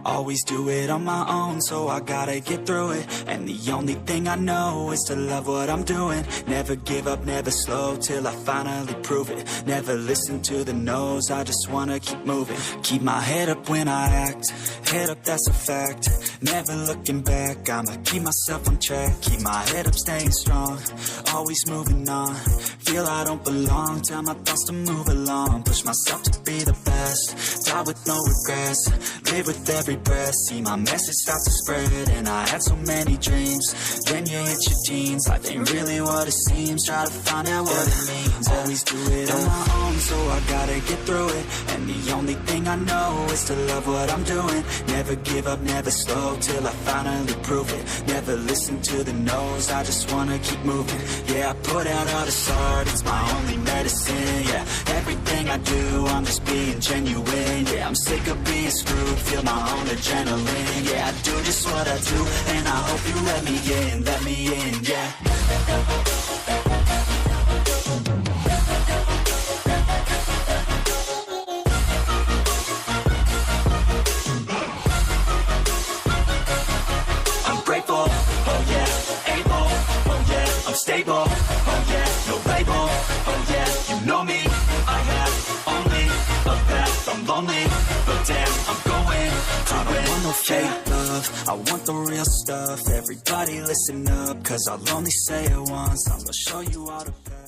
Always do it on my own, so I gotta get through it. And the only thing I know is to love what I'm doing. Never give up, never slow, till I finally prove it. Never listen to the no's, I just wanna keep moving. Keep my head up when I act, head up, that's a fact. Never looking back, I'ma keep myself on track. Keep my head up, staying strong, always moving on. Feel I don't belong, tell my thoughts to move along. Push myself to be the best, die with no regrets. Live with every breath, see my message start to spread. And I had so many dreams, then you hit your teens. Life ain't really what it seems, try to find out what it means. Always do it on my own, so I gotta get through it. And the only thing I know is to love what I'm doing. Never give up, never slow, till I finally prove it. Never listen to the no's, I just wanna keep moving. Yeah, I put out all this art, it's my only medicine. Yeah, everything I do, I'm just being genuine. Yeah, I'm sick of being screwed, feel my own adrenaline. Yeah, I do just what I do, and I hope you let me in, yeah. Stable, oh yeah, no label, oh yeah, you know me. I have only a path, I'm lonely, but damn, I'm going to I don't want no fake love, I want the real stuff. Everybody listen up, cause I'll only say it once, I'ma show you all the path.